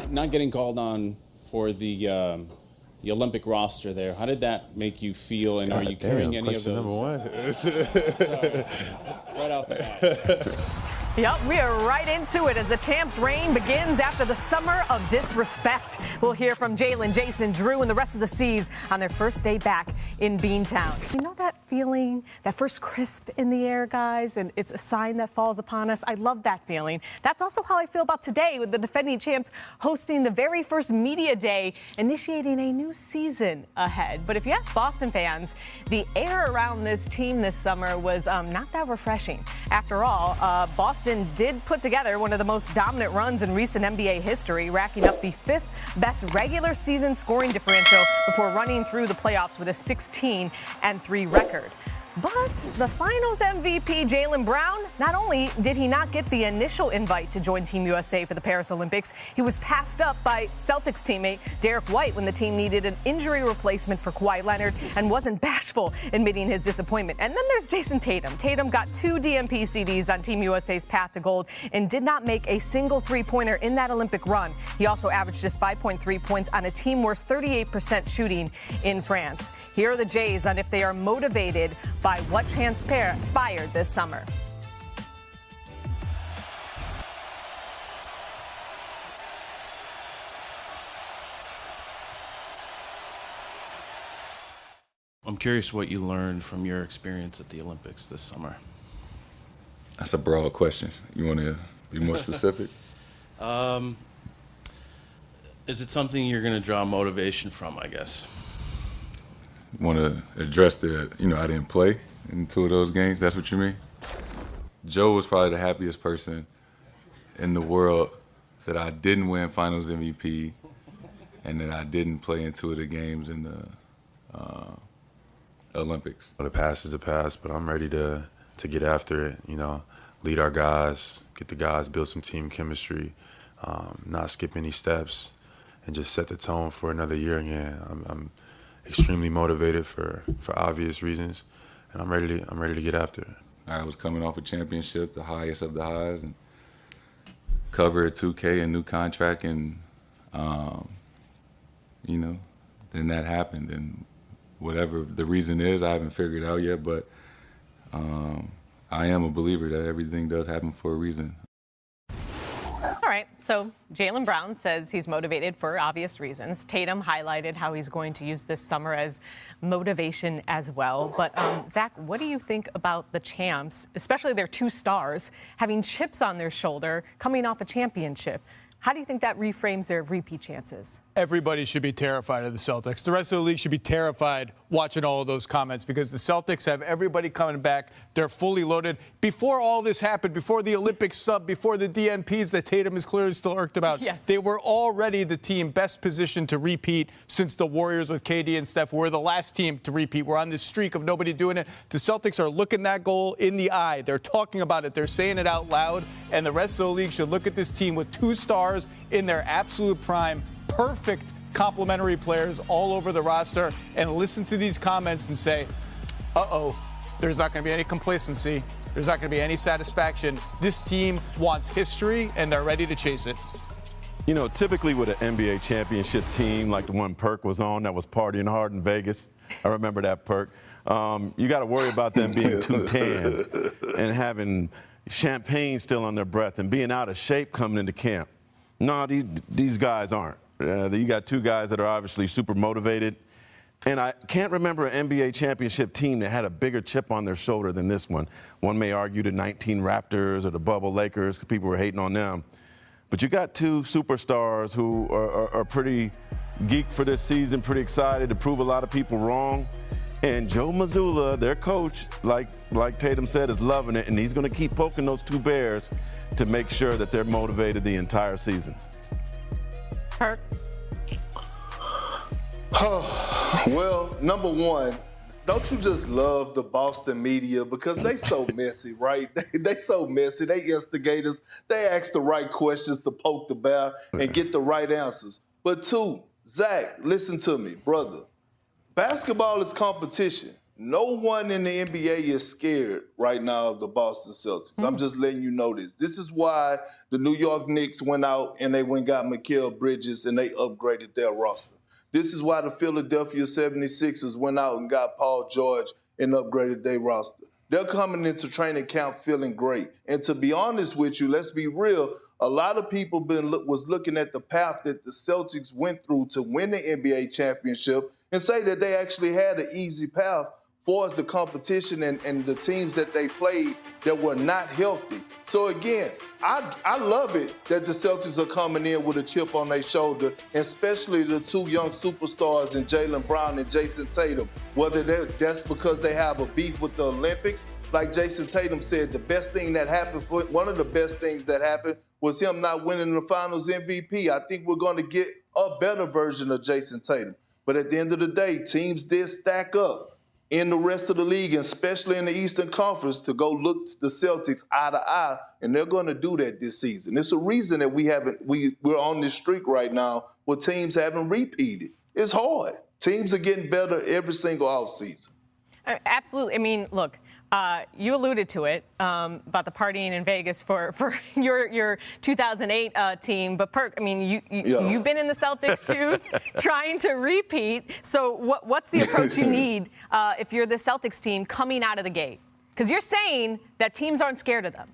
not getting called on for the Olympic roster there, how did that make you feel, and are you carrying any of those? Number one. Sorry. Right off the bat. Yep, we are right into it as the champs' reign begins after the summer of disrespect. We'll hear from Jalen, Jason, Drew, and the rest of the C's on their first day back in Beantown. You know that feeling, that first crisp in the air, guys, and it's a sign that falls upon us? I love that feeling. That's also how I feel about today, with the defending champs hosting the very first media day, initiating a new season ahead. But if you ask Boston fans, the air around this team this summer was not that refreshing. After all, Boston did put together one of the most dominant runs in recent NBA history, racking up the 5th best regular season scoring differential before running through the playoffs with a 16-3 record. But the finals MVP, Jaylen Brown, not only did he not get the initial invite to join Team USA for the Paris Olympics, he was passed up by Celtics teammate Derek White when the team needed an injury replacement for Kawhi Leonard and wasn't bashful admitting his disappointment. And then there's Jason Tatum. Tatum got 2 DMP CDs on Team USA's path to gold and did not make a single three-pointer in that Olympic run. He also averaged just 5.3 points on a team-worst 38% shooting in France. Here are the Jays on if they are motivated by what transpired this summer. I'm curious what you learned from your experience at the Olympics this summer. That's a broad question. You want to be more specific? Is it something you're going to draw motivation from, I guess? Want to address the, I didn't play in 2 of those games? That's what you mean? Joe was probably the happiest person in the world that I didn't win Finals MVP and that I didn't play in 2 of the games in the Olympics. The past is the past, but I'm ready to get after it, lead our guys, get the guys, build some team chemistry, not skip any steps, and just set the tone for another year again. I'm extremely motivated for obvious reasons, and I'm ready to get after it. I was coming off a championship, the highest of the highs, and cover a 2K, a new contract, and then that happened. And whatever the reason is, I haven't figured out yet, but I am a believer that everything does happen for a reason. All right, so Jaylen Brown says he's motivated for obvious reasons. Tatum highlighted how he's going to use this summer as motivation as well. But, Zach, what do you think about the champs, especially their 2 stars, having chips on their shoulder, coming off a championship? How do you think that reframes their repeat chances? Everybody should be terrified of the Celtics. The rest of the league should be terrified watching all of those comments because the Celtics have everybody coming back. They're fully loaded. Before all this happened, before the Olympic sub, before the DNPs that Tatum is clearly still irked about, yes, they were already the team best positioned to repeat since the Warriors with KD and Steph were the last team to repeat. We're on this streak of nobody doing it. The Celtics are looking that goal in the eye. They're talking about it. They're saying it out loud. And the rest of the league should look at this team with 2 stars in their absolute prime, perfect complementary players all over the roster, and listen to these comments and say, uh-oh, there's not going to be any complacency. There's not going to be any satisfaction. This team wants history, and they're ready to chase it. Typically with an NBA championship team like the one Perk was on that was partying hard in Vegas, I remember that, Perk, you got to worry about them being too tan and having champagne still on their breath and being out of shape coming into camp. No, these guys aren't. You got 2 guys that are obviously super motivated. And I can't remember an NBA championship team that had a bigger chip on their shoulder than this one. One may argue the 19 Raptors or the Bubble Lakers because people were hating on them. But you got 2 superstars who are pretty geeked for this season, pretty excited to prove a lot of people wrong. And Joe Mazzulla, their coach, like Tatum said, is loving it. And he's going to keep poking those 2 bears to make sure that they're motivated the entire season. Perk? Well, number one, don't you just love the Boston media because they so messy, right? They so messy. They instigators. They ask the right questions to poke the bear and get the right answers. But 2, Zach, listen to me, brother. Basketball is competition. no one in the NBA is scared right now of the Boston Celtics. I'm just letting you know this. This is why the New York Knicks went out and they went and got Mikal Bridges and they upgraded their roster. This is why the Philadelphia 76ers went out and got Paul George and upgraded their roster. They're coming into training camp feeling great. And to be honest with you, let's be real, a lot of people was looking at the path that the Celtics went through to win the NBA championship and say that they actually had an easy path for the competition and the teams that they played that were not healthy. So again, I love it that the Celtics are coming in with a chip on their shoulder, especially the two young superstars in Jaylen Brown and Jason Tatum. Whether that's because they have a beef with the Olympics, like Jason Tatum said, the best thing that happened, one of the best things that happened was him not winning the Finals MVP. I think we're going to get a better version of Jason Tatum. But at the end of the day, teams did stack up in the rest of the league, and especially in the Eastern Conference, to go look the Celtics eye to eye, and they're going to do that this season. It's a reason that we're on this streak right now where teams haven't repeated. It's hard. Teams are getting better every single offseason. Absolutely. I mean, look, you alluded to it about the partying in Vegas for your 2008 team. But, Perk, I mean, you've been in the Celtics shoes trying to repeat. So what's the approach you need if you're the Celtics team coming out of the gate? Because you're saying that teams aren't scared of them.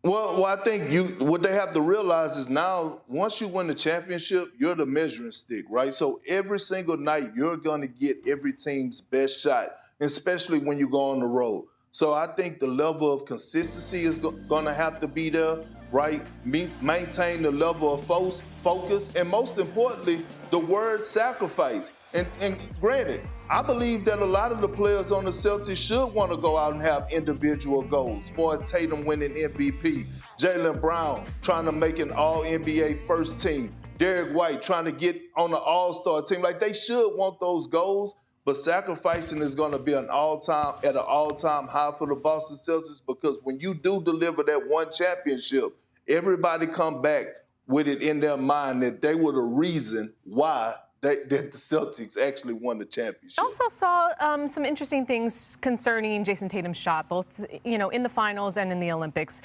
Well, I think what they have to realize is now, once you win the championship, you're the measuring stick, right? So every single night, you're going to get every team's best shot, especially when you go on the road. So I think the level of consistency is going to have to be there, right? Maintain the level of focus, and most importantly, the word sacrifice. And granted, I believe that a lot of the players on the Celtics should want to go out and have individual goals, as far as Tatum winning MVP, Jaylen Brown trying to make an all-NBA first team, Derek White trying to get on the all-star team. Like, they should want those goals, but sacrificing is going to be at an all-time high for the Boston Celtics, because when you do deliver that one championship, everybody come back with it in their mind that they were the reason why that the Celtics actually won the championship. I also saw some interesting things concerning Jason Tatum's shot, both in the finals and in the Olympics.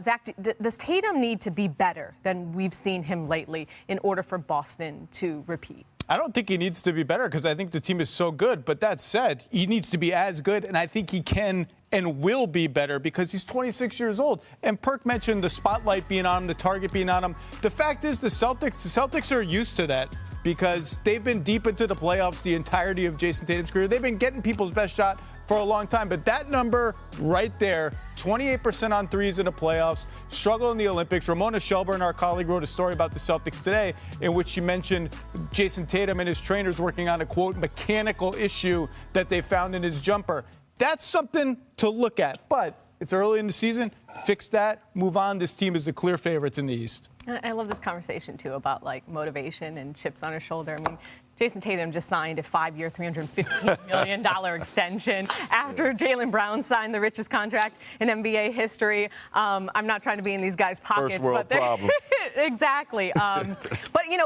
Zach, does Tatum need to be better than we've seen him lately in order for Boston to repeat? I don't think he needs to be better, because I think the team is so good. But that said, he needs to be as good, and I think he can and will be better because he's 26 years old. And Perk mentioned the spotlight being on him, the target being on him. The fact is the Celtics are used to that, because they've been deep into the playoffs the entirety of Jason Tatum's career. They've been getting people's best shot for a long time. But that number right there, 28% on threes in the playoffs, struggle in the Olympics. Ramona Shelburne, our colleague, wrote a story about the Celtics today in which she mentioned Jason Tatum and his trainers working on a, quote, mechanical issue that they found in his jumper. That's something to look at. But it's early in the season. Fix that, move on. This team is the clear favorites in the East. I love this conversation, too, about, like, motivation and chips on his shoulder. I mean, Jason Tatum just signed a 5-year, $315 million extension after Jaylen Brown signed the richest contract in NBA history. I'm not trying to be in these guys' pockets. First world problem. Exactly. But,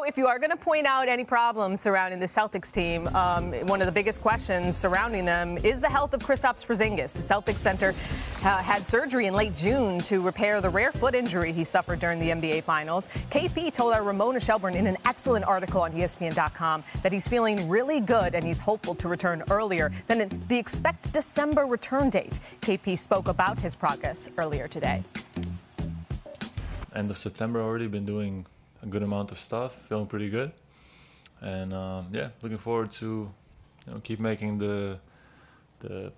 if you are going to point out any problems surrounding the Celtics team, one of the biggest questions surrounding them is the health of Kristaps Porzingis. The Celtics center had surgery in late June to repair the rare foot injury he suffered during the NBA Finals. KP told our Ramona Shelburne in an excellent article on ESPN.com that he's feeling really good and he's hopeful to return earlier than the expected December return date. KP spoke about his progress earlier today. End of September, already been doing a good amount of stuff, feeling pretty good. And yeah, looking forward to keep making the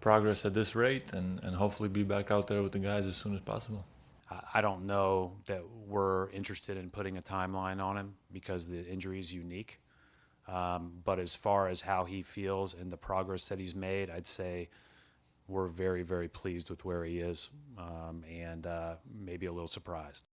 progress at this rate and hopefully be back out there with the guys as soon as possible. I don't know that we're interested in putting a timeline on him because the injury is unique. But as far as how he feels and the progress that he's made, I'd say we're very, very pleased with where he is and maybe a little surprised.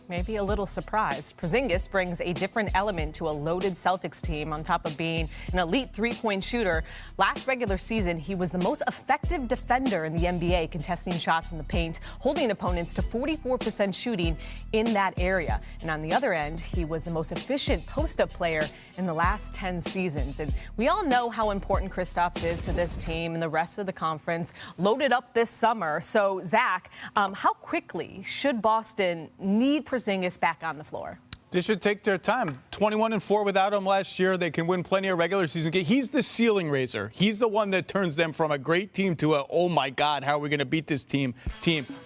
Maybe a little surprised. Porzingis brings a different element to a loaded Celtics team on top of being an elite three-point shooter. Last regular season, he was the most effective defender in the NBA, contesting shots in the paint, holding opponents to 44% shooting in that area. And on the other end, he was the most efficient post-up player in the last 10 seasons. And we all know how important Kristaps is to this team and the rest of the conference, loaded up this summer. So, Zach, how quickly should Boston need Porzingis back on the floor? They should take their time. 21-4 without him last year. They can win plenty of regular season games. He's the ceiling raiser. He's the one that turns them from a great team to a, oh my God, how are we going to beat this team?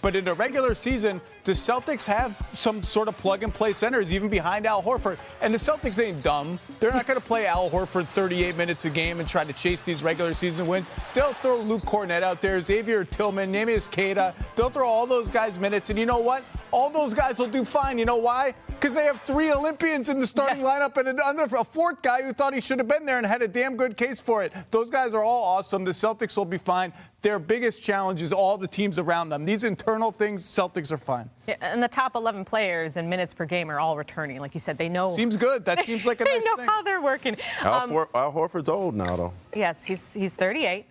But in the regular season, the Celtics have some sort of plug-and-play centers, even behind Al Horford. And the Celtics ain't dumb. They're not going to play Al Horford 38 minutes a game and try to chase these regular season wins. They'll throw Luke Cornett out there, Xavier Tillman, Neemias Queta. They'll throw all those guys minutes. And you know what? All those guys will do fine. You know why? Because they have 3 Olympians in the starting lineup and a fourth guy who thought he should have been there and had a damn good case for it. Those guys are all awesome. The Celtics will be fine. Their biggest challenge is all the teams around them. These internal things, Celtics are fine. Yeah, and the top 11 players in minutes per game are all returning. Like you said, they know. Seems good. That seems like a nice thing. They know how they're working. Al Horford's old now, though. Yes, he's 38.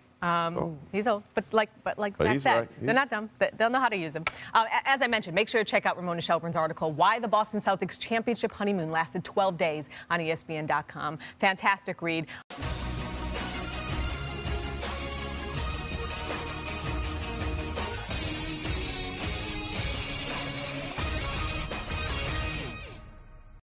He's old, but like Zach said, right. They're not dumb. They'll know how to use him. As I mentioned, make sure to check out Ramona Shelburne's article, Why the Boston Celtics Championship Honeymoon Lasted 12 Days on ESPN.com. Fantastic read.